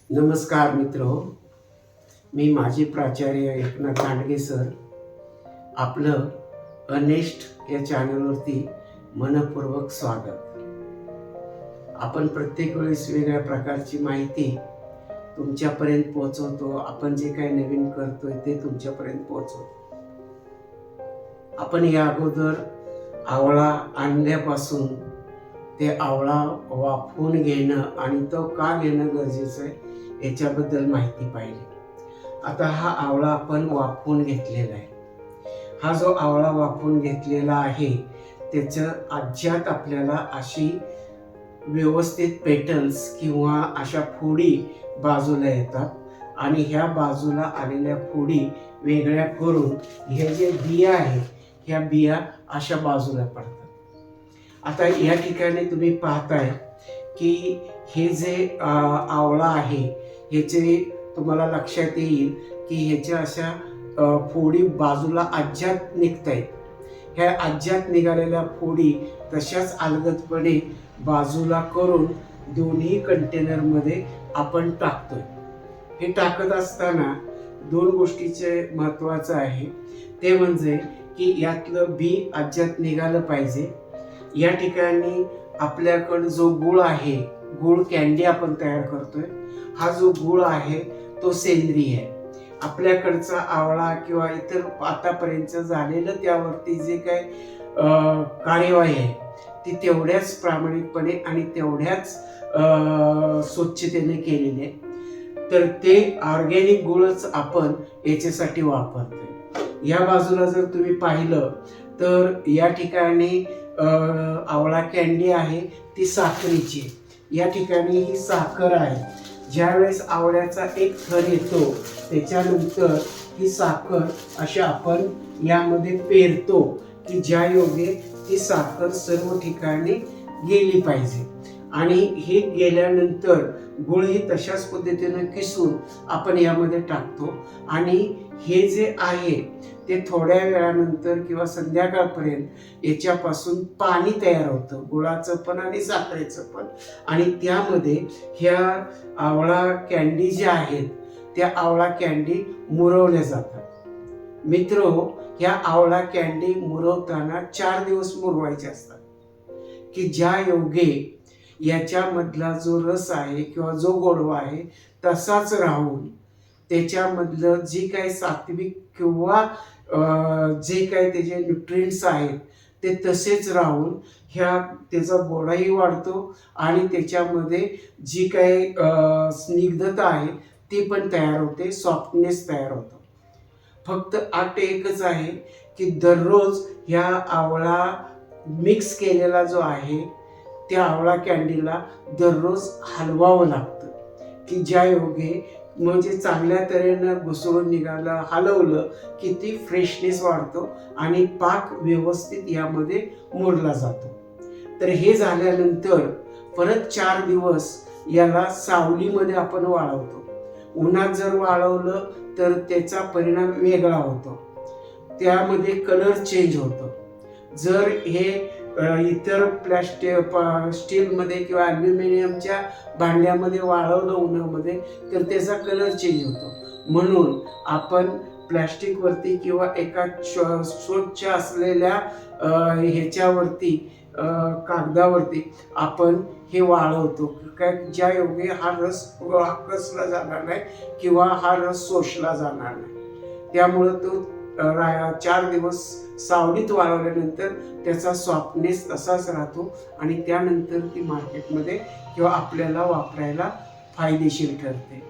नमस्कार मित्रो, मी माजी प्राचार्य एकनाथ दांडगे सर आपलं अनेस्ट या चॅनलवरती मनपूर्वक स्वागत. आपण प्रत्येक वेळेस वेगळ्या प्रकारची माहिती तुमच्यापर्यंत पोहोचवतो. आपण जे काही नवीन करतोय ते तुमच्यापर्यंत पोहोचवतो. आपण या अगोदर आवळा आणल्यापासून ते आवळा वाफवून घेणं आणि तो का घेणं गरजेचं आहे याच्याबद्दल माहिती पाहिली. आता हा आवळा आपण वाफवून घेतलेला आहे. हा जो आवळा वाफवून घेतलेला आहे त्याचं अज्यात आपल्याला अशी व्यवस्थित पेटल्स किंवा अशा फोडी बाजूला येतात आणि ह्या बाजूला आलेल्या फोडी वेगळ्या करून हे जे बिया आहे ह्या बिया अशा बाजूला पडतात. आता या ठिकाणी तुम्ही पाहताय की हे जे आवळा आहे ह्याचे तुम्हाला लक्षात येईल की ह्याच्या अशा फोडी बाजूला अज्यात निघत आहेत. ह्या अज्यात निघालेल्या फोडी तशाच अलगदपणे बाजूला करून दोन्ही कंटेनरमध्ये आपण टाकतोय. हे टाकत असताना दोन गोष्टीचे महत्त्वाचं आहे ते म्हणजे की यातलं बी अज्यात निघालं पाहिजे. या ठिकाणी आपल्याकडं जो गूळ आहे, गूळ कॅन्डी आपण तयार करतोय, हा जो गूळ आहे तो सेंद्रिय आहे. आपल्याकडचा आवळा किंवा इतर आतापर्यंत झालेलं त्यावरती जे काय कार्यवाही आहे ती तेवढ्याच प्रामाणिकपणे आणि तेवढ्याच स्वच्छतेने केलेली आहे. तर ते ऑर्गॅनिक गूळच आपण याच्यासाठी वापरतोय. या बाजूला जर तुम्ही पाहिलं तर या ठिकाणी आवळा कॅन्डी आहे ती साखरेची. या ठिकाणी ही साखर आहे. ज्यावेळेस आवळ्याचा एक थर येतो त्याच्यानंतर ही साखर अशी आपण यामध्ये पेरतो की ज्या योगे ती साखर सर्व ठिकाणी गेली पाहिजे. आणि हे गेल्यानंतर गुळ ही तशाच पद्धतीने किसून आपण यामध्ये टाकतो आणि हे जे आहे ते थोड्या वेळानंतर किंवा संध्याकाळपर्यंत याच्यापासून पाणी तयार होतं, गुळाचं पण आणि साखरेचं पण. आणि त्यामध्ये ह्या आवळा कॅन्डी ज्या आहेत त्या आवळा कॅन्डी मुरवल्या जातात. मित्रो, ह्या आवळा कॅन्डी मुरवताना 4 दिवस मुरवायचे असतात की ज्या योगे याच्यामधला जो रस आहे किंवा जो गोडवा आहे तसाच राहून त्याच्यामधलं जी काही सात्विक किंवा जे काही त्याचे न्यूट्रिएंट्स आहेत ते तसेच राहून त्याचा गोडाही वाढतो आणि त्याच्यामध्ये जी काही स्निग्धता आहे ती पण तयार होते, सॉफ्टनेस तयार होतो. फक्त अट एकच आहे की दररोज ह्या आवळा मिक्स केलेला जो आहे त्या आवळा कॅन्डीला दररोज हलवावं लागतं की ज्या योगे म्हणजे चांगल्या तऱ्हेनं घुसळून निघालं, हलवलं की ती फ्रेशनेस वाढतो आणि पाक व्यवस्थित यामध्ये मुरला जातो. तर हे झाल्यानंतर परत 4 दिवस याला सावलीमध्ये आपण वाळवतो. उन्हात जर वाळवलं तर त्याचा परिणाम वेगळा होतो, त्यामध्ये कलर चेंज होतो. जर हे इतर स्टीलमध्ये किंवा ॲल्युमिनियमच्या भांड्यामध्ये वाळवलं उन्हामध्ये तर त्याचा कलर चेंज होतो. म्हणून आपण प्लॅस्टिकवरती किंवा एका स्वच्छ असलेल्या ह्याच्यावरती कागदावरती आपण हे वाळवतो काय ज्या योगे हा रस कसला जाणार नाही किंवा हा रस शोषला जाणार नाही. त्यामुळं तो 4 दिवस सावलीत वाळवल्यानंतर त्याचा सॉफ्टनेस तसाच राहतो आणि त्यानंतर ती मार्केटमध्ये किंवा आपल्याला वापरायला फायदेशीर ठरते.